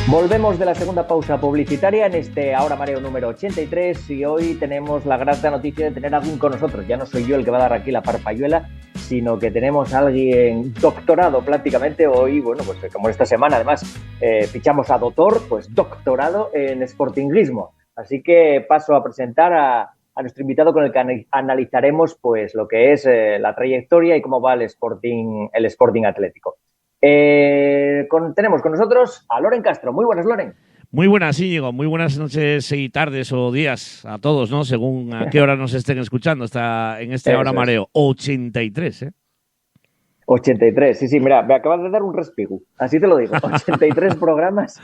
Volvemos de la segunda pausa publicitaria en este Ahora Mareo número 83 y hoy tenemos la grata noticia de tener a alguien con nosotros. Ya no soy yo el que va a dar aquí la parpayuela, sino que tenemos a alguien doctorado prácticamente hoy. Bueno, pues como esta semana además fichamos a doctor, pues doctorado en sportinguismo. Así que paso a presentar a nuestro invitado con el que analizaremos pues lo que es la trayectoria y cómo va el Sporting Atlético. Tenemos con nosotros a Loren Castro. Muy buenas, Loren. Muy buenas, Íñigo. Muy buenas noches y tardes o días a todos, ¿no? Según a qué hora nos estén escuchando. Está en este Ahora Mareo 83, ¿eh? 83, sí, mira, me acabas de dar un respiro, así te lo digo, 83 programas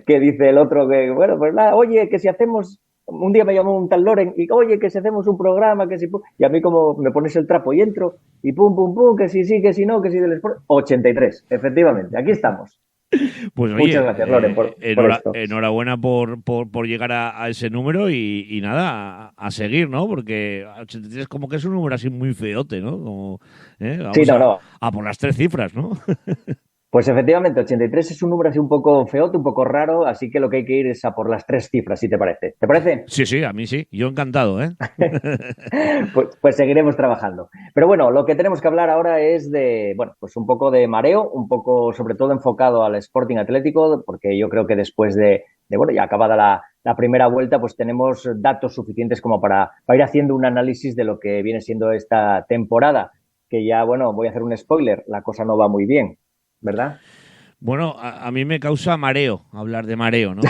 que dice el otro que, bueno, pues nada, oye, que si hacemos, un día me llamó un tal Loren y, oye, que si hacemos un programa, que si, y a mí como me pones el trapo y entro, y pum, pum, pum, que si sí, que si no, que si del Sport, 83, efectivamente, aquí estamos. Pues oye, muchas gracias, Loren, por esto. Enhorabuena por llegar a ese número y nada, a seguir, ¿no? Porque 83 como que es un número así muy feote, ¿no? Como, vamos sí, no. a por las 3 cifras, ¿no? Pues efectivamente, 83 es un número así un poco feote, un poco raro, así que lo que hay que ir es a por las 3 cifras, si te parece. ¿Te parece? Sí, a mí sí. Yo encantado, ¿eh? pues seguiremos trabajando. Pero bueno, lo que tenemos que hablar ahora es de, bueno, pues un poco de mareo, un poco sobre todo enfocado al Sporting Atlético, porque yo creo que después de bueno, ya acabada la primera vuelta, pues tenemos datos suficientes como para ir haciendo un análisis de lo que viene siendo esta temporada, que ya, bueno, voy a hacer un spoiler, la cosa no va muy bien, ¿verdad? Bueno, a mí me causa mareo hablar de mareo, ¿no?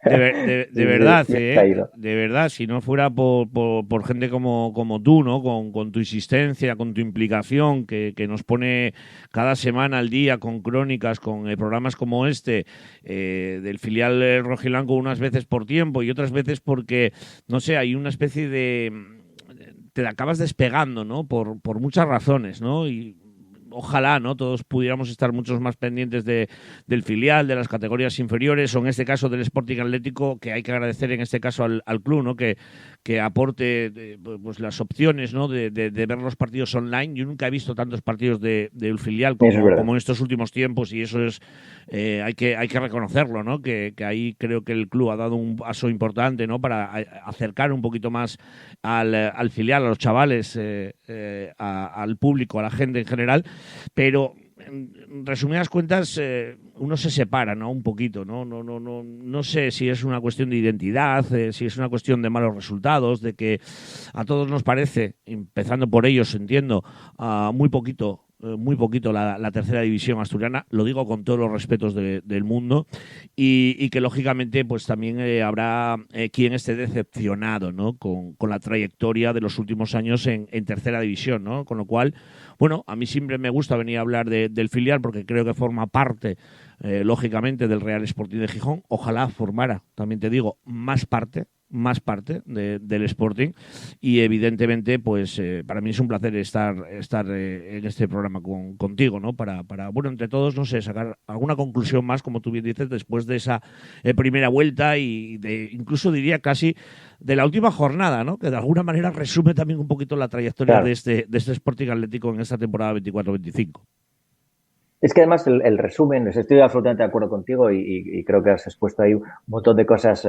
de verdad, de verdad, si no fuera por gente como tú, ¿no? Con tu insistencia, con tu implicación, que nos pone cada semana al día con crónicas, con programas como este, del filial rojiblanco, unas veces por tiempo y otras veces porque, no sé, hay una especie de... te acabas despegando, ¿no? Por muchas razones, ¿no? Y ojalá, ¿no? Todos pudiéramos estar muchos más pendientes del filial, de las categorías inferiores, o en este caso del Sporting Atlético, que hay que agradecer en este caso al club, ¿no? Que aporte pues las opciones, ¿no? De ver los partidos online. Yo nunca he visto tantos partidos del filial como en estos últimos tiempos, y eso es hay que reconocerlo, ¿no? Que ahí creo que el club ha dado un paso importante, ¿no? Para acercar un poquito más al filial, a los chavales, al público, a la gente en general. Pero en resumidas cuentas, uno se separa, ¿no? Un poquito, ¿no? No sé si es una cuestión de identidad, si es una cuestión de malos resultados, de que a todos nos parece, empezando por ellos, entiendo, muy poquito la tercera división asturiana, lo digo con todos los respetos del mundo, y que lógicamente pues también habrá quien esté decepcionado, ¿no? Con la trayectoria de los últimos años en tercera división, ¿no? Con lo cual, bueno, a mí siempre me gusta venir a hablar del filial porque creo que forma parte, lógicamente, del Real Sporting de Gijón. Ojalá formara, también te digo, más parte del Sporting, y evidentemente pues para mí es un placer estar en este programa contigo, ¿no? Para bueno, entre todos, no sé, sacar alguna conclusión más, como tú bien dices, después de esa primera vuelta y incluso diría casi de la última jornada, ¿no? Que de alguna manera resume también un poquito la trayectoria, claro, de este Sporting Atlético en esta temporada 24-25. Es que además el resumen, estoy absolutamente de acuerdo contigo y creo que has expuesto ahí un montón de cosas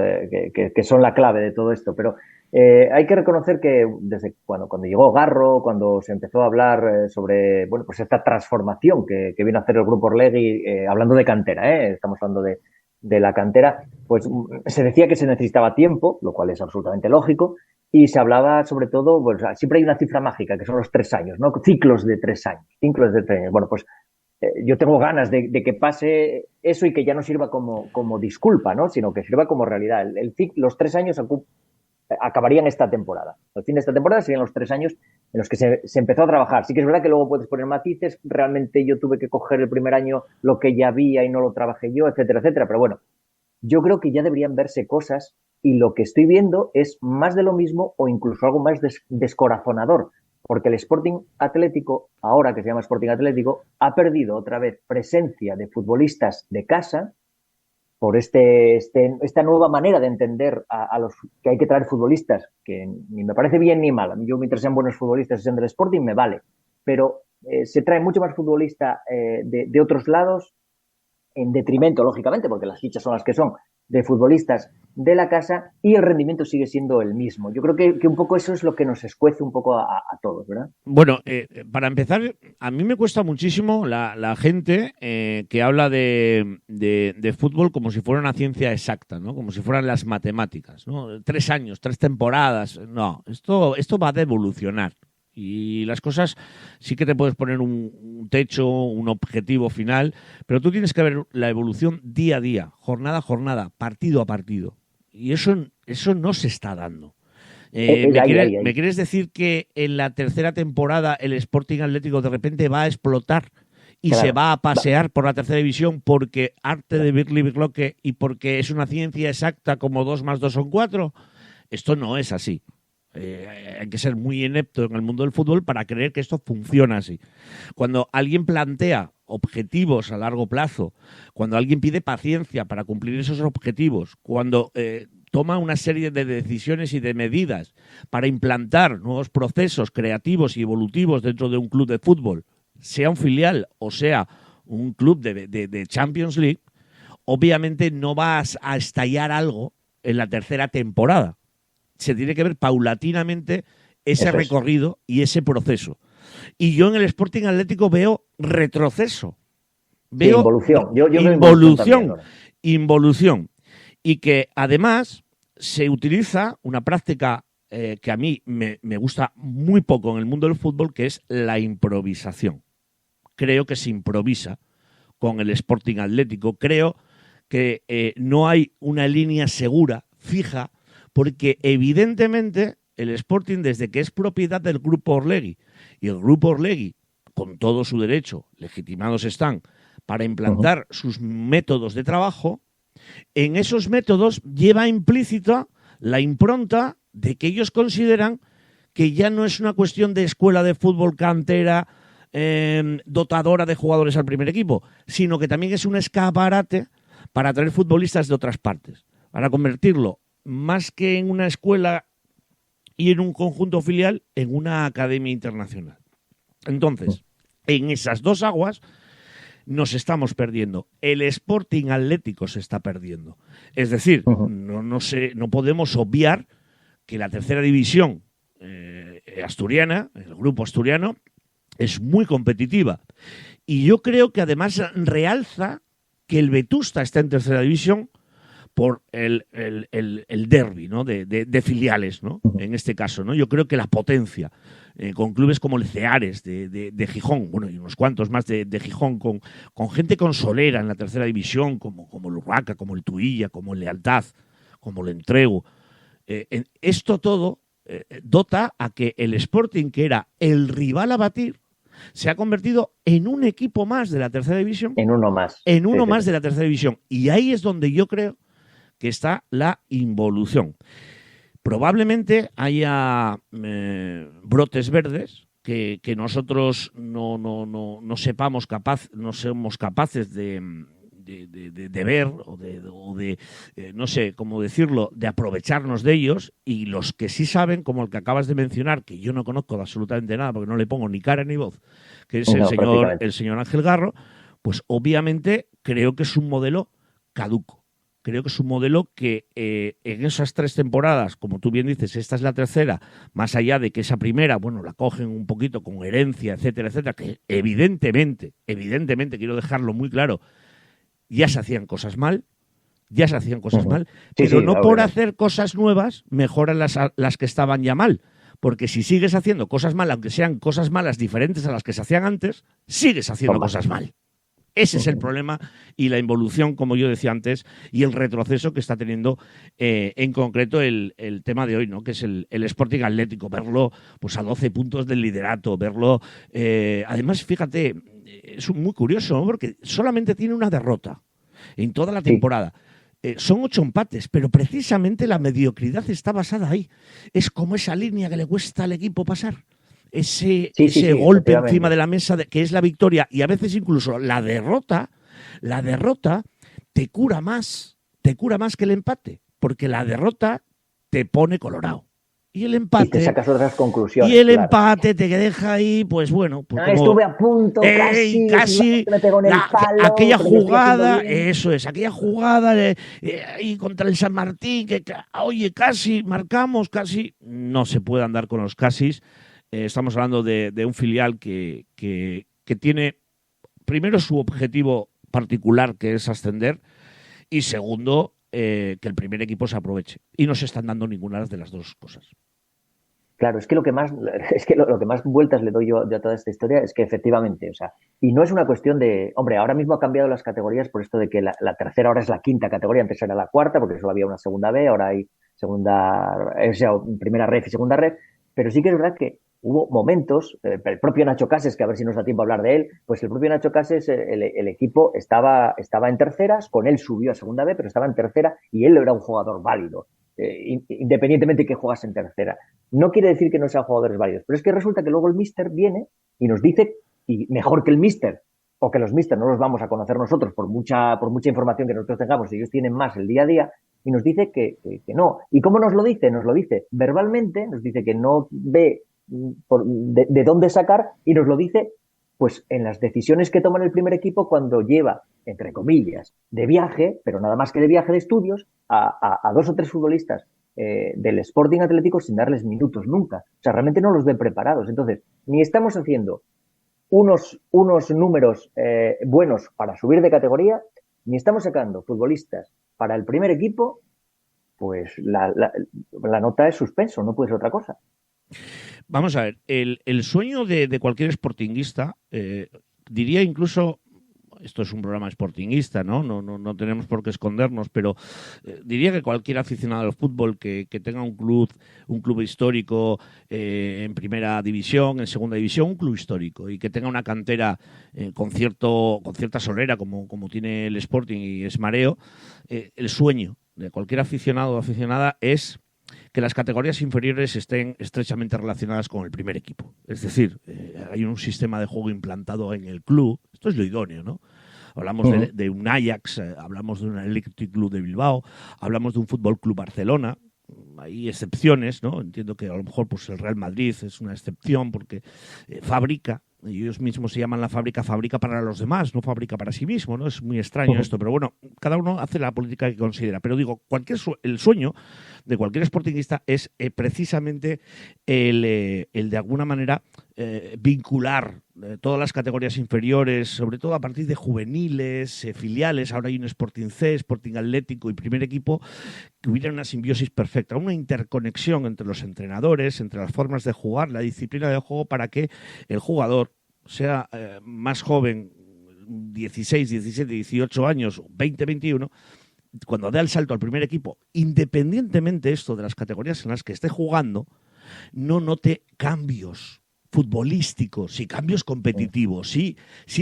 que son la clave de todo esto, pero hay que reconocer que desde cuando llegó Garro, cuando se empezó a hablar sobre, bueno, pues esta transformación que vino a hacer el Grupo Orlegui, hablando de cantera, estamos hablando de la cantera, pues se decía que se necesitaba tiempo, lo cual es absolutamente lógico, y se hablaba sobre todo, pues siempre hay una cifra mágica, que son los 3 años, ¿no? Ciclos de 3 años. Bueno, pues yo tengo ganas de que pase eso y que ya no sirva como disculpa, ¿no? Sino que sirva como realidad. Los 3 años acabarían esta temporada. Al fin de esta temporada serían los 3 años en los que se empezó a trabajar. Sí que es verdad que luego puedes poner matices. Realmente yo tuve que coger el primer año lo que ya había y no lo trabajé yo, etcétera, etcétera. Pero bueno, yo creo que ya deberían verse cosas y lo que estoy viendo es más de lo mismo o incluso algo más descorazonador. Porque el Sporting Atlético, ahora que se llama Sporting Atlético, ha perdido otra vez presencia de futbolistas de casa por esta nueva manera de entender a los que hay que traer futbolistas, que ni me parece bien ni mal. Yo, mientras sean buenos futbolistas y sean del Sporting, me vale. Pero se trae mucho más futbolista de otros lados en detrimento, lógicamente, porque las fichas son las que son, de futbolistas de la casa y el rendimiento sigue siendo el mismo. Yo creo que un poco eso es lo que nos escuece un poco a todos, ¿verdad? Bueno, para empezar, a mí me cuesta muchísimo la gente que habla de fútbol como si fuera una ciencia exacta, ¿no? Como si fueran las matemáticas, ¿no? 3 años, 3 temporadas. No, esto va a evolucionar. Y las cosas sí que te puedes poner un techo, un objetivo final, pero tú tienes que ver la evolución día a día, jornada a jornada, partido a partido. Y eso no se está dando. ¿Me quieres decir que en la tercera temporada el Sporting Atlético de repente va a explotar y claro, se va a pasear por la tercera división porque arte de Birli Birloque y porque es una ciencia exacta como 2 más 2 son 4? Esto no es así. Hay que ser muy inepto en el mundo del fútbol para creer que esto funciona así. Cuando alguien plantea objetivos a largo plazo, cuando alguien pide paciencia para cumplir esos objetivos, cuando toma una serie de decisiones y de medidas para implantar nuevos procesos creativos y evolutivos dentro de un club de fútbol, sea un filial o sea un club de Champions League, obviamente no vas a estallar algo en la tercera temporada. Se tiene que ver paulatinamente ese recorrido y ese proceso. Y yo en el Sporting Atlético veo retroceso. Veo involución. Yo involución. Y que además se utiliza una práctica que a mí me gusta muy poco en el mundo del fútbol, que es la improvisación. Creo que se improvisa con el Sporting Atlético. Creo que no hay una línea segura, fija, porque evidentemente el Sporting, desde que es propiedad del Grupo Orlegui, y el Grupo Orlegui, con todo su derecho, legitimados están, para implantar sus métodos de trabajo, en esos métodos lleva implícita la impronta de que ellos consideran que ya no es una cuestión de escuela de fútbol cantera, dotadora de jugadores al primer equipo, sino que también es un escaparate para traer futbolistas de otras partes, para convertirlo más que en una escuela y en un conjunto filial, en una academia internacional. Entonces, en esas dos aguas nos estamos perdiendo. El Sporting Atlético se está perdiendo. Es decir, no podemos obviar que la tercera división asturiana, el grupo asturiano, es muy competitiva. Y yo creo que además realza que el Vetusta está en tercera división por el derbi, ¿no? de filiales, ¿no? En este caso, ¿no? Yo creo que la potencia con clubes como el Ceares de Gijón, bueno, y unos cuantos más de Gijón, con gente consolera en la tercera división, como el Urraca, como el Tuilla, como el Lealtad, como el Entrego. Esto todo dota a que el Sporting, que era el rival a batir, se ha convertido en un equipo más de la tercera división. En uno más. En uno más de la tercera división. Y ahí es donde yo creo que está la involución. Probablemente haya brotes verdes que nosotros no somos capaces de ver o de no sé cómo decirlo, de aprovecharnos de ellos, y los que sí saben, como el que acabas de mencionar, que yo no conozco absolutamente nada porque no le pongo ni cara ni voz, que es el señor Ángel Garro, pues obviamente creo que es un modelo caduco. Creo que es un modelo que en esas 3 temporadas, como tú bien dices, esta es la tercera, más allá de que esa primera, bueno, la cogen un poquito con herencia, etcétera, etcétera, que evidentemente, quiero dejarlo muy claro, ya se hacían cosas mal, pero no por hacer cosas nuevas mejoran las que estaban ya mal. Porque si sigues haciendo cosas mal, aunque sean cosas malas diferentes a las que se hacían antes, sigues haciendo cosas mal. Ese es el problema y la involución, como yo decía antes, y el retroceso que está teniendo en concreto el tema de hoy, ¿no? Que es el Sporting Atlético, verlo pues a 12 puntos del liderato, verlo... además, fíjate, es muy curioso, ¿no? Porque solamente tiene una derrota en toda la temporada. Son 8 empates, pero precisamente la mediocridad está basada ahí. Es como esa línea que le cuesta al equipo pasar. Ese golpe encima de la mesa que es la victoria, y a veces incluso la derrota te cura más que el empate, porque la derrota te pone colorado. Y el empate. Y te sacas otras conclusiones. Y el empate te deja ahí, pues bueno. Pues como, estuve a punto, casi me pegó en el palo. Aquella jugada, eso es, aquella jugada y contra el San Martín, oye, casi marcamos, casi. No se puede andar con los casis. Estamos hablando de un filial que tiene, primero, su objetivo particular, que es ascender, y segundo, que el primer equipo se aproveche. Y no se están dando ninguna de las dos cosas. Claro, es que lo que más vueltas le doy yo a toda esta historia es que efectivamente, o sea, y no es una cuestión de, hombre, ahora mismo ha cambiado las categorías por esto de que la tercera ahora es la quinta categoría, antes era la cuarta, porque solo había una segunda B, ahora hay primera ref y segunda ref, pero sí que es verdad que hubo momentos, el propio Nacho Cases, que a ver si nos da tiempo a hablar de él, pues el propio Nacho Cases, el equipo estaba en terceras, con él subió a segunda B, pero estaba en tercera y él era un jugador válido. Independientemente de que juegas en tercera. No quiere decir que no sean jugadores válidos, pero es que resulta que luego el míster viene y nos dice, y mejor que el míster, o que los míster no los vamos a conocer nosotros por mucha información que nosotros tengamos, ellos tienen más el día a día, y nos dice que no. ¿Y cómo nos lo dice? Nos lo dice verbalmente, nos dice que no ve de dónde sacar, y nos lo dice pues en las decisiones que toma el primer equipo cuando lleva, entre comillas, de viaje, pero nada más que de viaje de estudios, a dos o tres futbolistas del Sporting Atlético sin darles minutos nunca. O sea, realmente no los ven preparados. Entonces, ni estamos haciendo unos números buenos para subir de categoría, ni estamos sacando futbolistas para el primer equipo, pues la nota es suspenso, no puede ser otra cosa. Vamos a ver, el sueño de cualquier sportinguista, diría incluso, esto es un programa sportinguista, no tenemos por qué escondernos, pero diría que cualquier aficionado al fútbol que tenga un club histórico en primera división, en segunda división, un club histórico, y que tenga una cantera con cierta solera, como tiene el Sporting y es Mareo, el sueño de cualquier aficionado o aficionada es que las categorías inferiores estén estrechamente relacionadas con el primer equipo. Es decir, hay un sistema de juego implantado en el club. Esto es lo idóneo, ¿no? Hablamos de un Ajax, hablamos de un Athletic Club de Bilbao, hablamos de un Fútbol Club Barcelona. Hay excepciones, ¿no? Entiendo que a lo mejor pues el Real Madrid es una excepción porque fabrica, ellos mismos se llaman la fábrica para los demás, no fábrica para sí mismo, ¿no? Es muy extraño esto, pero bueno, cada uno hace la política que considera. Pero digo, el sueño de cualquier sportinguista es precisamente el de alguna manera vincular todas las categorías inferiores, sobre todo a partir de juveniles, filiales. Ahora hay un Sporting C, Sporting Atlético y primer equipo, que hubiera una simbiosis perfecta, una interconexión entre los entrenadores, entre las formas de jugar, la disciplina de juego, para que el jugador sea más joven, 16, 17, 18 años, 20, 21, cuando dé el salto al primer equipo, independientemente esto de las categorías en las que esté jugando, no note cambios futbolísticos y cambios competitivos. Sí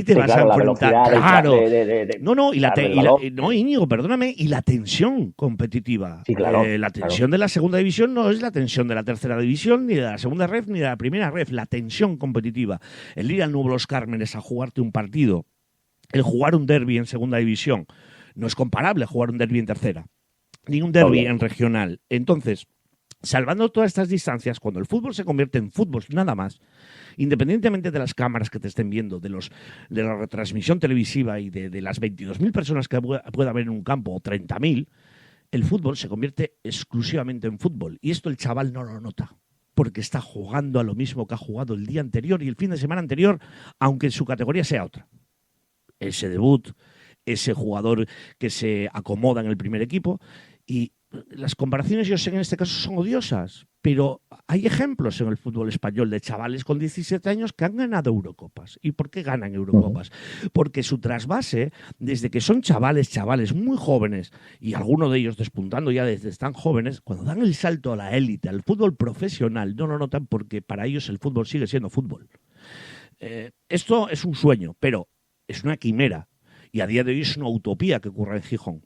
te vas a enfrentar. Claro. Íñigo, perdóname, y la tensión competitiva. Sí, claro, la tensión de la segunda división no es la tensión de la tercera división, ni de la segunda ref, ni de la primera ref. La tensión competitiva. El ir al Nuevo Los Cármenes a jugarte un partido, el jugar un derbi en segunda división, no es comparable a jugar un derbi en tercera, ni un derbi en regional. Entonces, salvando todas estas distancias, cuando el fútbol se convierte en fútbol nada más, independientemente de las cámaras que te estén viendo, de la retransmisión televisiva y de las 22.000 personas que pueda haber en un campo, o 30.000, el fútbol se convierte exclusivamente en fútbol. Y esto el chaval no lo nota, porque está jugando a lo mismo que ha jugado el día anterior y el fin de semana anterior, aunque su categoría sea otra. Ese debut, ese jugador que se acomoda en el primer equipo. Y las comparaciones, yo sé que en este caso son odiosas, pero hay ejemplos en el fútbol español de chavales con 17 años que han ganado Eurocopas. ¿Y por qué ganan Eurocopas? Porque su trasvase, desde que son chavales muy jóvenes, y algunos de ellos despuntando ya desde tan jóvenes, cuando dan el salto a la élite, al fútbol profesional, no lo notan porque para ellos el fútbol sigue siendo fútbol. Esto es un sueño, pero es una quimera. Y a día de hoy es una utopía que ocurra en Gijón.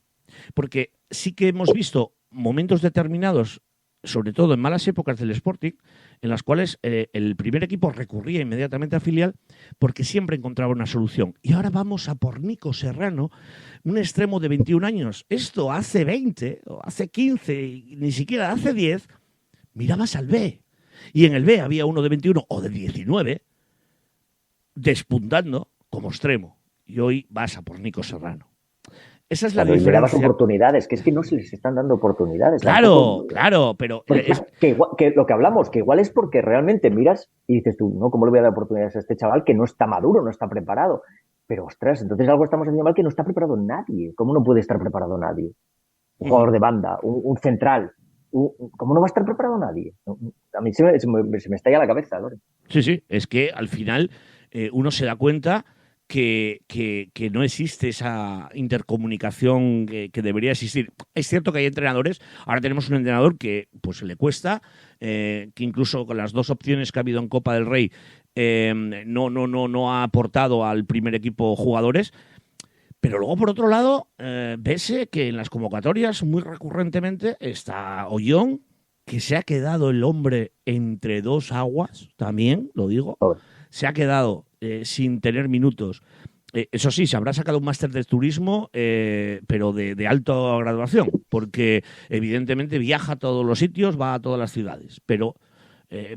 Porque sí que hemos visto momentos determinados, sobre todo en malas épocas del Sporting, en las cuales el primer equipo recurría inmediatamente a filial porque siempre encontraba una solución. Y ahora vamos a por Nico Serrano, un extremo de 21 años. Esto hace 20, o hace 15, ni siquiera hace 10, mirabas al B. Y en el B había uno de 21 o de 19 despuntando como extremo. Y hoy vas a por Nico Serrano. Esa es la diferencia. Mirabas oportunidades, que es que no se les están dando oportunidades. Claro, claro, pero... Que lo que hablamos, que igual es porque realmente miras y dices tú, no, ¿cómo le voy a dar oportunidades a este chaval que no está maduro, no está preparado? Pero, ostras, entonces algo estamos haciendo mal, que no está preparado nadie. ¿Cómo no puede estar preparado nadie? Un jugador de banda, un central. ¿Cómo no va a estar preparado nadie? A mí se me estalla la cabeza, Lore. Sí, es que al final uno se da cuenta que no existe esa intercomunicación que debería existir. Es cierto que hay entrenadores, ahora tenemos un entrenador que pues le cuesta, que incluso con las 2 opciones que ha habido en Copa del Rey no ha aportado al primer equipo jugadores. Pero luego, por otro lado, ves que en las convocatorias muy recurrentemente está Ollón, que se ha quedado el hombre entre 2 aguas, también, lo digo, se ha quedado sin tener minutos. Eso sí, se habrá sacado un máster de turismo, pero de alta graduación, porque evidentemente viaja a todos los sitios, va a todas las ciudades, pero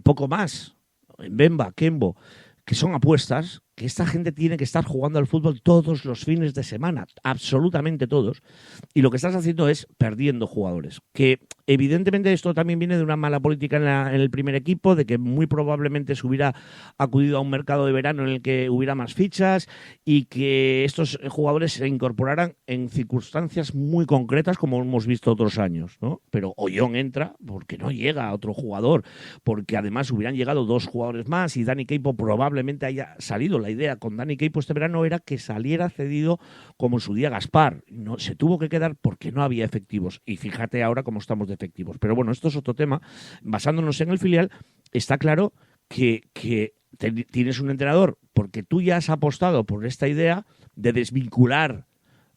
poco más. En Bemba, Kembo, que son apuestas, que esta gente tiene que estar jugando al fútbol todos los fines de semana, absolutamente todos, y lo que estás haciendo es perdiendo jugadores, que evidentemente esto también viene de una mala política en el primer equipo, de que muy probablemente se hubiera acudido a un mercado de verano en el que hubiera más fichas y que estos jugadores se incorporaran en circunstancias muy concretas como hemos visto otros años, ¿no? Pero Ollón entra porque no llega otro jugador, porque además hubieran llegado 2 jugadores más y Dani Queipo probablemente haya salido. La idea con Dani Queipo este verano era que saliera cedido como en su día Gaspar. No, se tuvo que quedar porque no había efectivos. Y fíjate ahora cómo estamos de efectivos. Pero bueno, esto es otro tema. Basándonos en el filial, está claro que tienes un entrenador porque tú ya has apostado por esta idea de desvincular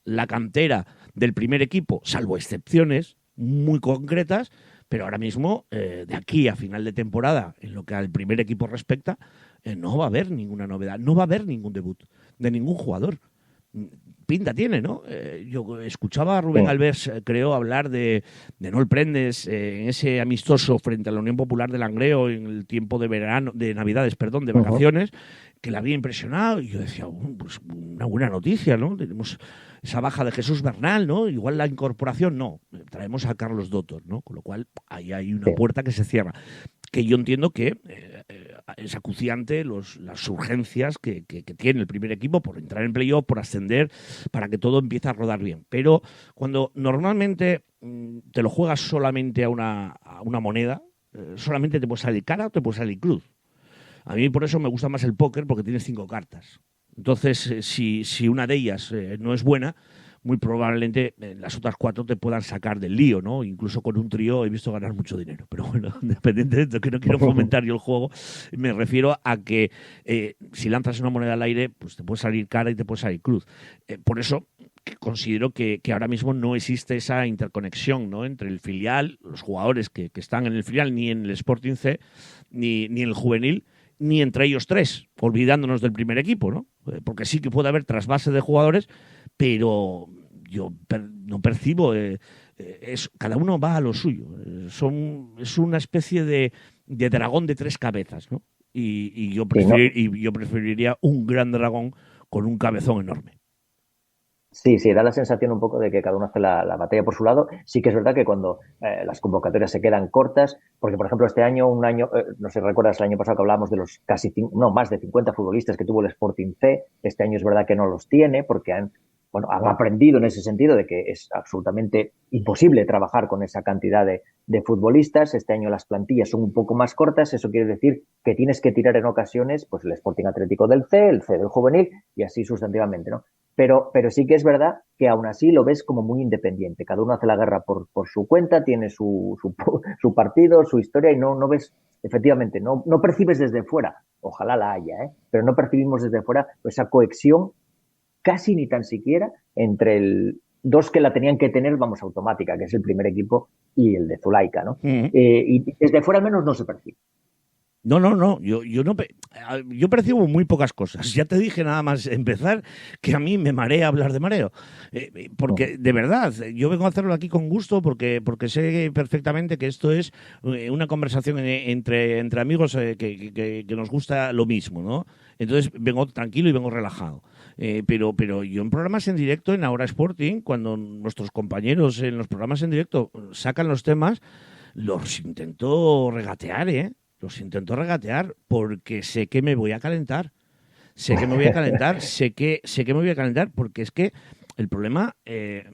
la cantera del primer equipo, salvo excepciones muy concretas, pero ahora mismo, de aquí a final de temporada, en lo que al primer equipo respecta, no va a haber ninguna novedad, no va a haber ningún debut de ningún jugador. Pinta tiene, ¿no? Yo escuchaba a Rubén Albers, creo, hablar de Noel Prendes en ese amistoso frente a la Unión Popular de Langreo en el tiempo de verano, de Navidades, perdón, de vacaciones, que le había impresionado. Y yo decía, pues una buena noticia, ¿no? Tenemos esa baja de Jesús Bernal, ¿no? Igual la incorporación, no. Traemos a Carlos Dotos, ¿no? Con lo cual ahí hay una puerta que se cierra. Que yo entiendo que es acuciante las urgencias que tiene el primer equipo por entrar en playoff, por ascender, para que todo empiece a rodar bien. Pero cuando normalmente te lo juegas solamente a una moneda, solamente te puede salir cara o te puede salir cruz. A mí por eso me gusta más el póker, porque tienes 5 cartas. Entonces, si una de ellas no es buena, muy probablemente las otras 4 te puedan sacar del lío, ¿no? Incluso con un trío he visto ganar mucho dinero. Pero bueno, independiente de esto, que no quiero fomentar yo el juego, me refiero a que si lanzas una moneda al aire, pues te puede salir cara y te puede salir cruz. Por eso considero que ahora mismo no existe esa interconexión, ¿no? Entre el filial, los jugadores que están en el filial, ni en el Sporting C, ni en el juvenil, ni entre ellos 3, olvidándonos del primer equipo, ¿no? Porque sí que puede haber trasvase de jugadores, pero yo no percibo, cada uno va a lo suyo. Es una especie de dragón de 3 cabezas, ¿no? Y yo preferiría un gran dragón con un cabezón enorme. Sí, da la sensación un poco de que cada uno hace la batalla por su lado. Sí que es verdad que cuando las convocatorias se quedan cortas, porque por ejemplo este año, no sé si recuerdas el año pasado que hablábamos de los más de 50 futbolistas que tuvo el Sporting C, este año es verdad que no los tiene porque han aprendido en ese sentido de que es absolutamente imposible trabajar con esa cantidad de futbolistas. Este año las plantillas son un poco más cortas, eso quiere decir que tienes que tirar en ocasiones pues el Sporting Atlético del C, el C del juvenil y así sustantivamente, ¿no? Pero sí que es verdad que aún así lo ves como muy independiente. Cada uno hace la guerra por su cuenta, tiene su partido, su historia y no ves, efectivamente, no percibes desde fuera, ojalá la haya, pero no percibimos desde fuera esa cohesión casi ni tan siquiera entre dos que la tenían que tener, vamos, automática, que es el primer equipo y el de Zulaika, ¿no? Y desde fuera al menos no se percibe. No. Yo percibo muy pocas cosas. Ya te dije nada más empezar que a mí me marea hablar de mareo. Porque, de verdad, yo vengo a hacerlo aquí con gusto porque sé perfectamente que esto es una conversación entre amigos que nos gusta lo mismo, ¿no? Entonces vengo tranquilo y vengo relajado. Pero yo en programas en directo, en Ahora Sporting, cuando nuestros compañeros en los programas en directo sacan los temas, los intento regatear, ¿eh? Los intento regatear porque sé que me voy a calentar. Sé que me voy a calentar, sé que me voy a calentar porque es que el problema que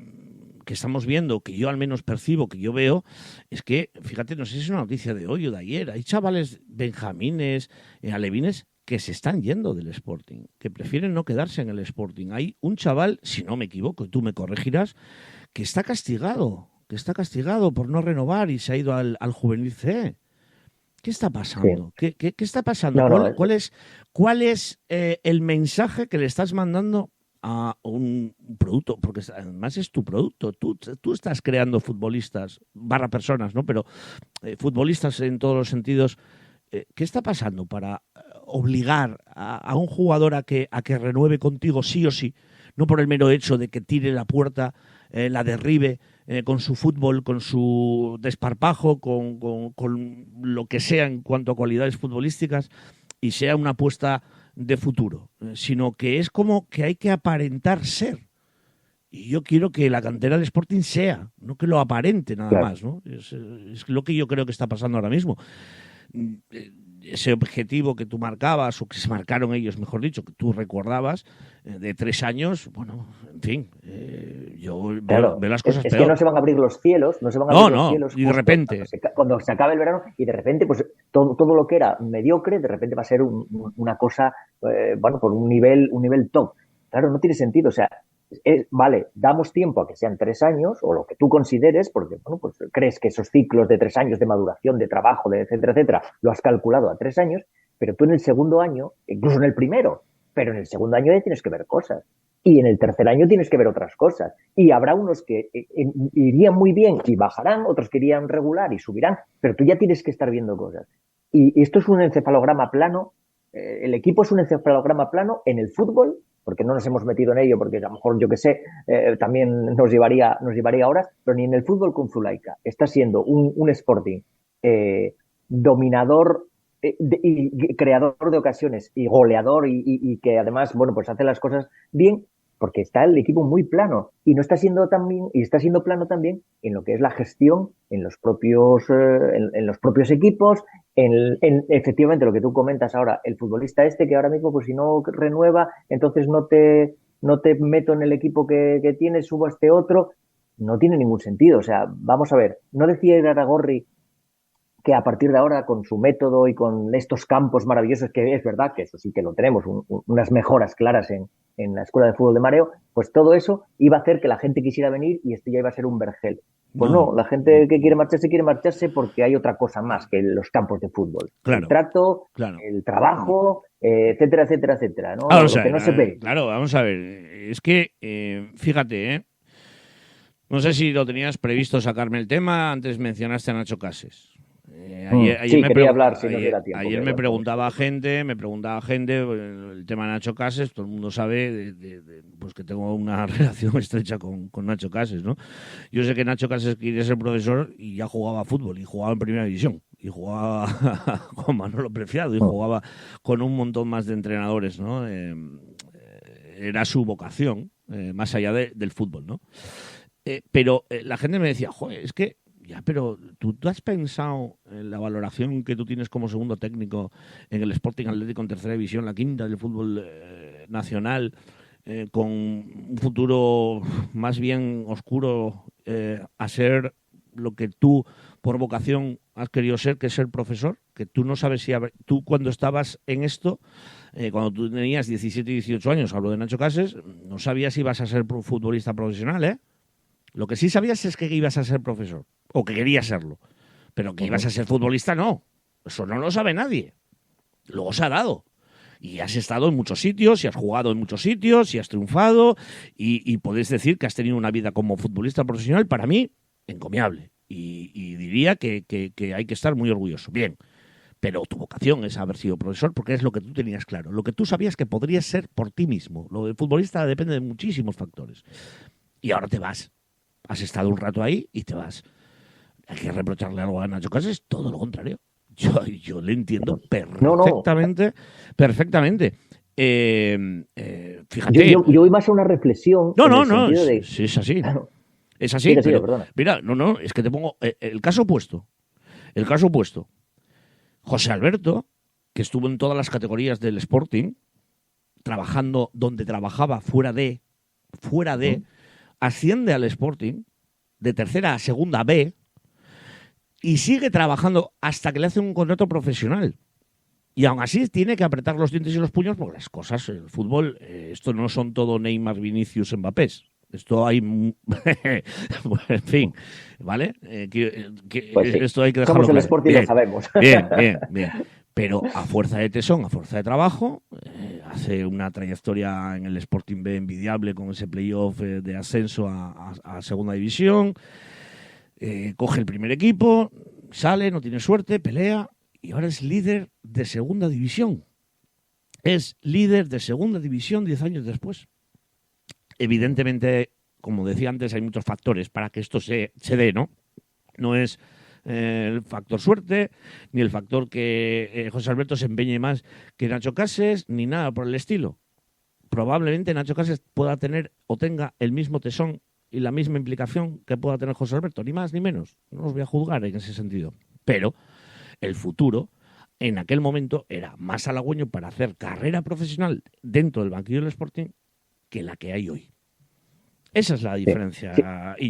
estamos viendo, que yo al menos percibo, que yo veo, es que, fíjate, no sé si es una noticia de hoy o de ayer, hay chavales benjamines, alevines, que se están yendo del Sporting, que prefieren no quedarse en el Sporting. Hay un chaval, si no me equivoco, y tú me corregirás, que está castigado por no renovar y se ha ido al Juvenil C. ¿Qué está pasando? Sí. ¿Qué está pasando? ¿Cuál es el mensaje que le estás mandando a un producto? Porque además es tu producto. Tú estás creando futbolistas, personas, ¿no? Pero futbolistas en todos los sentidos. ¿Qué está pasando para obligar a un jugador a que renueve contigo sí o sí? No por el mero hecho de que tire la puerta, la derribe, con su fútbol, con su desparpajo, con lo que sea en cuanto a cualidades futbolísticas y sea una apuesta de futuro, sino que es como que hay que aparentar ser. Y yo quiero que la cantera del Sporting sea, no que lo aparente nada más, ¿no? Es lo que yo creo que está pasando ahora mismo. Ese objetivo que tú marcabas, o que se marcaron ellos, mejor dicho, que tú recordabas, de 3 años, bueno, en fin, yo veo las cosas peor. Es que no se van a abrir los cielos, los cielos y de repente. Cuando se acabe el verano, y de repente, pues todo lo que era mediocre, de repente va a ser una cosa, por un nivel top. Claro, no tiene sentido, o sea, vale, damos tiempo a que sean 3 años, o lo que tú consideres, porque pues crees que esos ciclos de 3 años de maduración, de trabajo, de etcétera, lo has calculado a 3 años, pero tú en el segundo año, incluso en el primero, pero en el segundo año ya tienes que ver cosas. Y en el tercer año tienes que ver otras cosas. Y habrá unos que irían muy bien y bajarán, otros que irían regular y subirán, pero tú ya tienes que estar viendo cosas. Y esto es un encefalograma plano. El equipo es un encefalograma plano en el fútbol, porque no nos hemos metido en ello, porque a lo mejor, yo que sé, también nos llevaría horas, pero ni en el fútbol con Zulaika. Está siendo un Sporting dominador y creador de ocasiones y goleador y que además, pues hace las cosas bien, porque está el equipo muy plano y no está siendo también, y está siendo plano también en lo que es la gestión en los propios equipos, efectivamente lo que tú comentas ahora, el futbolista que ahora mismo, pues si no renueva, entonces no te meto en el equipo que tienes, subo a este otro. No tiene ningún sentido. O sea, vamos a ver, no decía Iraragorri que a partir de ahora, con su método y con estos campos maravillosos, que es verdad que eso sí que lo tenemos, unas mejoras claras en la Escuela de Fútbol de Mareo, pues todo eso iba a hacer que la gente quisiera venir y esto ya iba a ser un vergel. Pues no, la gente que quiere marcharse porque hay otra cosa más que los campos de fútbol. Claro, el trato, el trabajo, etcétera, ¿no? Vamos que no se ve. Claro, vamos a ver. Es que, fíjate, no sé si lo tenías previsto sacarme el tema, antes mencionaste a Nacho Cases. Ayer me preguntaba gente el tema de Nacho Cases. Todo el mundo sabe pues que tengo una relación estrecha con Nacho Cases, ¿no? Yo sé que Nacho Cases quiere ser profesor y ya jugaba fútbol, y jugaba en primera división, y jugaba con Manolo Preciado, y jugaba con un montón más de entrenadores, ¿no? Era su vocación, más allá del fútbol, ¿no? Pero la gente me decía, joder, es que ya, pero ¿tú has pensado en la valoración que tú tienes como segundo técnico en el Sporting Atlético en tercera división, la quinta del fútbol nacional, con un futuro más bien oscuro, a ser lo que tú por vocación has querido ser, que es ser profesor? Que tú no sabes si tú cuando estabas en esto, cuando tú tenías 17 y 18 años, hablo de Nacho Cases, no sabías si ibas a ser futbolista profesional, ¿eh? Lo que sí sabías es que ibas a ser profesor, o que querías serlo, pero que ibas a ser futbolista, no. Eso no lo sabe nadie. Luego se ha dado. Y has estado en muchos sitios, y has jugado en muchos sitios, y has triunfado, y podés decir que has tenido una vida como futbolista profesional, para mí, encomiable. Y diría que hay que estar muy orgulloso. Bien, pero tu vocación es haber sido profesor porque es lo que tú tenías claro, lo que tú sabías que podrías ser por ti mismo. Lo del futbolista depende de muchísimos factores. Y ahora te vas. Has estado un rato ahí y te vas. Hay que reprocharle algo a Nacho Casas, todo lo contrario. Yo le entiendo perfectamente, perfectamente. Fíjate. Yo voy más a una reflexión. No, es así. Claro. Es así. Mira, es que te pongo el caso opuesto. El caso opuesto. José Alberto, que estuvo en todas las categorías del Sporting, trabajando donde trabajaba fuera de, asciende al Sporting de tercera a segunda B y sigue trabajando hasta que le hacen un contrato profesional. Y aún así tiene que apretar los dientes y los puños porque las cosas, el fútbol, esto no son todo Neymar, Vinicius, Mbappés. Esto hay... en fin, ¿vale? Pues sí. Esto hay que dejarlo claro. Somos el Sporting y lo sabemos. Bien. Pero a fuerza de tesón, a fuerza de trabajo, hace una trayectoria en el Sporting B envidiable con ese playoff de ascenso a segunda división, coge el primer equipo, sale, no tiene suerte, pelea y ahora es líder de segunda división. Es líder de segunda división 10 años después. Evidentemente, como decía antes, hay muchos factores para que esto se dé, ¿no? No es el factor suerte, ni el factor que José Alberto se empeñe más que Nacho Cases, ni nada por el estilo. Probablemente Nacho Cases pueda tener o tenga el mismo tesón y la misma implicación que pueda tener José Alberto, ni más ni menos. No os voy a juzgar en ese sentido. Pero el futuro, en aquel momento, era más halagüeño para hacer carrera profesional dentro del banquillo del Sporting que la que hay hoy. Esa es la diferencia. Sí.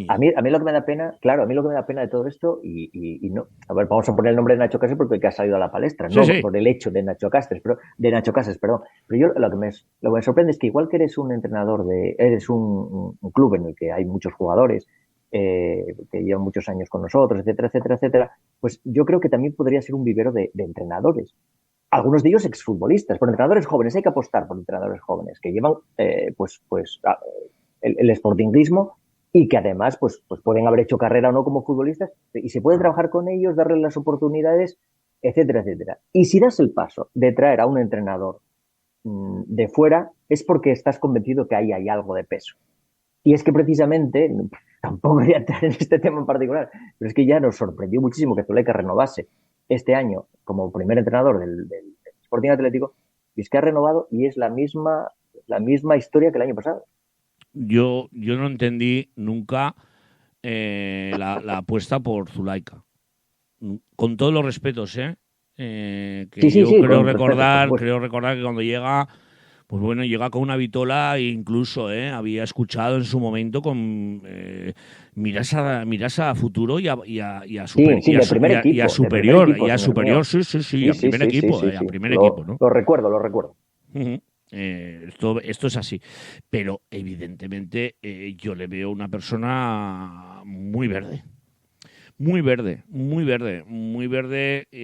A mí lo que me da pena, claro, a mí lo que me da pena de todo esto, y no, a ver, vamos a poner el nombre de Nacho Cases porque ha salido a la palestra, no por el hecho de Nacho Cases, pero yo lo que me sorprende es que igual que eres un entrenador eres un club en el que hay muchos jugadores que llevan muchos años con nosotros, etcétera, pues yo creo que también podría ser un vivero de entrenadores. Algunos de ellos exfutbolistas, por entrenadores jóvenes, hay que apostar por entrenadores jóvenes que llevan el sportingismo y que además pues pueden haber hecho carrera o no como futbolistas y se puede trabajar con ellos, darles las oportunidades, etcétera. Y si das el paso de traer a un entrenador de fuera es porque estás convencido que ahí hay algo de peso. Y es que precisamente, tampoco voy a entrar en este tema en particular, pero es que ya nos sorprendió muchísimo que Zuleika renovase este año como primer entrenador del Sporting Atlético, y es que ha renovado y es la misma historia que el año pasado. Yo no entendí nunca la apuesta por Zuleika. Con todos los respetos, creo recordar que cuando llega, pues bueno, llega con una vitola e incluso había escuchado en su momento con miras a futuro y a superior, equipo, ¿no? Lo recuerdo. Uh-huh. Esto es así, pero evidentemente yo le veo una persona muy verde,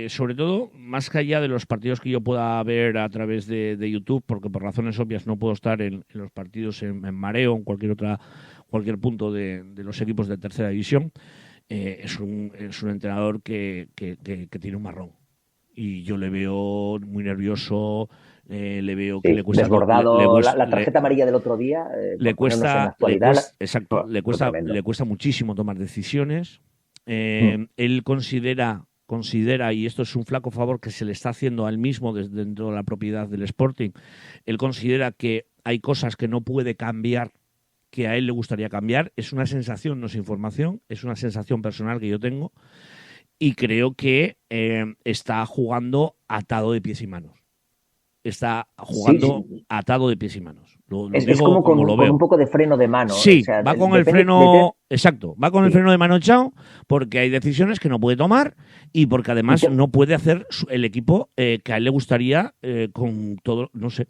sobre todo más allá de los partidos que yo pueda ver a través de YouTube, porque por razones obvias no puedo estar en los partidos en mareo o en cualquier punto de los equipos de tercera división. Es un entrenador que tiene un marrón y yo le veo muy nervioso. Le veo que le cuesta desbordado, la tarjeta amarilla del otro día le cuesta muchísimo tomar decisiones. Él considera, y esto es un flaco favor que se le está haciendo a él mismo desde dentro de la propiedad del Sporting, él considera que hay cosas que no puede cambiar, que a él le gustaría cambiar. Es una sensación, no es información, es una sensación personal que yo tengo, y creo que está jugando atado de pies y manos. Está jugando atado de pies y manos. Es como con un poco de freno de mano. Sí, o sea, va con el freno... Exacto, va con el freno de mano echado porque hay decisiones que no puede tomar y porque además no puede hacer el equipo que a él le gustaría con todo... No sé.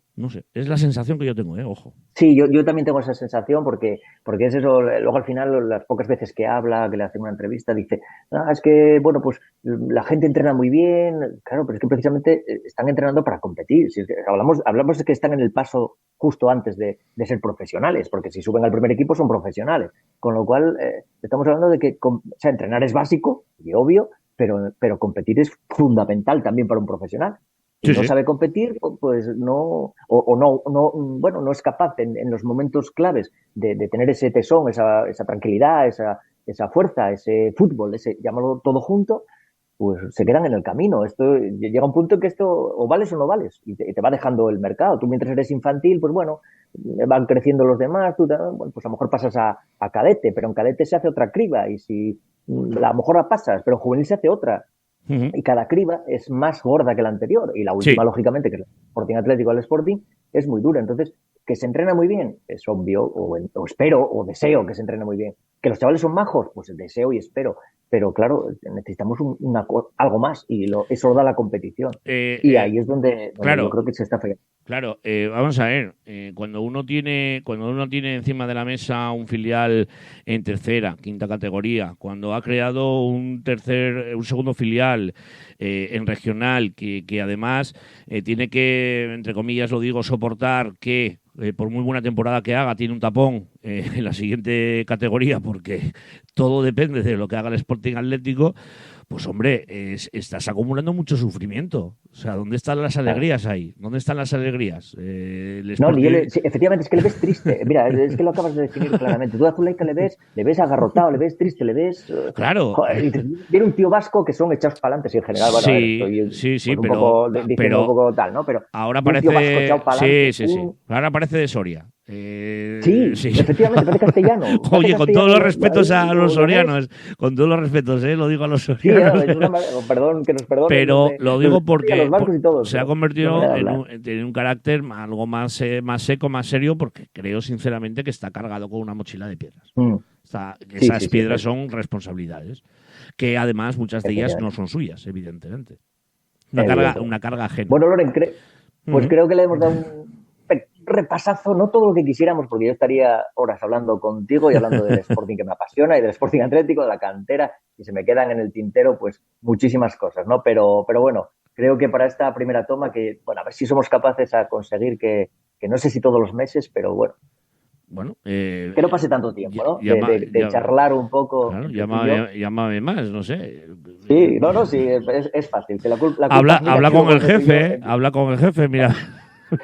Es la sensación que yo tengo, ojo. Sí, yo también tengo esa sensación porque es eso. Luego al final, las pocas veces que habla, que le hacen una entrevista, dice, es que, bueno, pues la gente entrena muy bien. Claro, pero es que precisamente están entrenando para competir. Si es que hablamos de que están en el paso justo antes de ser profesionales, porque si suben al primer equipo son profesionales. Con lo cual, estamos hablando de que entrenar es básico y obvio, pero competir es fundamental también para un profesional. Si no sabe competir, pues no, bueno, no es capaz en los momentos claves de tener ese tesón, esa tranquilidad, esa fuerza, ese fútbol, llamarlo todo junto, pues se quedan en el camino. Esto llega un punto en que esto o vales o no vales y te va dejando el mercado. Tú mientras eres infantil, pues bueno, van creciendo los demás, tú, bueno, pues a lo mejor pasas a cadete, pero en cadete se hace otra criba y si a lo mejor la pasas, pero en juvenil se hace otra. Y cada criba es más gorda que la anterior. Y la última, lógicamente, que es el Sporting Atlético al Sporting, es muy dura. Entonces, que se entrena muy bien, es obvio, o espero, o deseo que se entrene muy bien. Que los chavales son majos, pues deseo y espero. Pero claro, necesitamos algo más y eso lo da la competición. Y ahí es donde claro, yo creo que se está fallando. Claro, vamos a ver, cuando uno tiene encima de la mesa un filial en tercera, quinta categoría, cuando ha creado un segundo filial en regional que además tiene que, entre comillas lo digo, soportar que por muy buena temporada que haga, tiene un tapón en la siguiente categoría porque todo depende de lo que haga el Sporting Atlético, pues hombre, estás acumulando mucho sufrimiento. O sea, ¿dónde están las alegrías ahí? ¿Dónde están las alegrías? Sí, efectivamente, es que le ves triste. Mira, es que lo acabas de definir claramente. Tú a Zuleika le ves agarrotado, le ves triste, le ves... Claro. Joder, viene un tío vasco que son echados para adelante, en general. Bueno, sí, pero un poco tal, ¿no? Pero ahora parece... Un tío vasco echado para adelante, sí. Ahora parece de Soria. Sí, efectivamente, parece castellano. Oye, con todos los respetos a los sorianos, con todos los respetos, lo digo a los sorianos. Perdón, que nos perdonen. Pero lo digo porque todos, se ha convertido en un carácter algo más seco, más serio, porque creo sinceramente que está cargado con una mochila de piedras. Esas piedras son responsabilidades, que además muchas de ellas no son suyas, evidentemente. Una carga ajena. Bueno, Loren, pues creo que le hemos dado un repasazo, no todo lo que quisiéramos, porque yo estaría horas hablando contigo y hablando del Sporting que me apasiona y del Sporting Atlético, de la cantera, y se me quedan en el tintero pues muchísimas cosas, ¿no? Pero bueno, creo que para esta primera toma, que bueno, a ver si somos capaces a conseguir que no sé si todos los meses, pero bueno, que no pase tanto tiempo, ¿no? De charlar un poco. Claro, llámame más, no sé. Sí, sí, es fácil. Habla con el jefe, mira.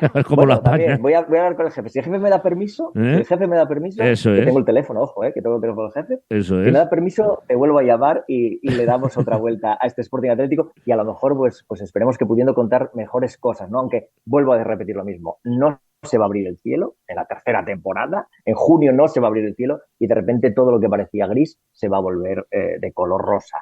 A ver cómo lo apaña. Voy a hablar con el jefe. Si el jefe me da permiso, Eso que tengo el teléfono, ojo, que tengo el teléfono del jefe. Eso si me da permiso, te vuelvo a llamar y le damos otra vuelta a este Sporting Atlético y a lo mejor pues esperemos que pudiendo contar mejores cosas, ¿no? Aunque vuelvo a repetir lo mismo. No se va a abrir el cielo en la tercera temporada. En junio no se va a abrir el cielo y de repente todo lo que parecía gris se va a volver de color rosa.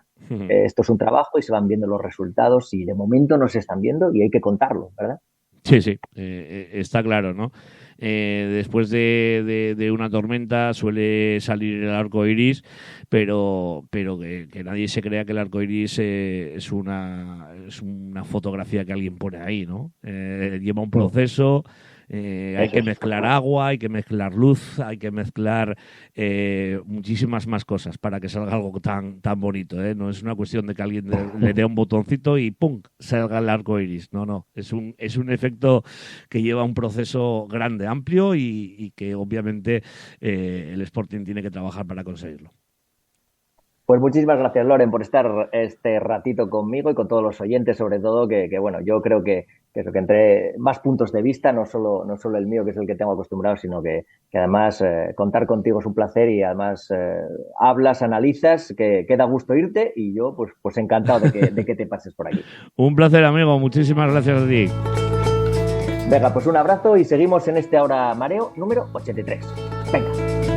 Esto es un trabajo y se van viendo los resultados y de momento no se están viendo y hay que contarlo, ¿verdad? Sí, está claro, ¿no? Después de una tormenta suele salir el arco iris, pero que nadie se crea que el arco iris es una fotografía que alguien pone ahí, ¿no? Lleva un proceso. Hay que mezclar agua, hay que mezclar luz, hay que mezclar muchísimas más cosas para que salga algo tan bonito, ¿eh? No es una cuestión de que alguien le dé un botoncito y ¡pum! Salga el arco iris. No. Es un efecto que lleva un proceso grande, amplio y que obviamente el Sporting tiene que trabajar para conseguirlo. Pues muchísimas gracias, Loren, por estar este ratito conmigo y con todos los oyentes, sobre todo, que bueno, yo creo que eso, que entre más puntos de vista, no solo el mío, que es el que tengo acostumbrado, sino que además contar contigo es un placer y además hablas, analizas, que da gusto irte y yo pues encantado de que te pases por aquí. Un placer, amigo, muchísimas gracias a ti. Venga, pues un abrazo y seguimos en este Ahora Mareo número 83. Venga.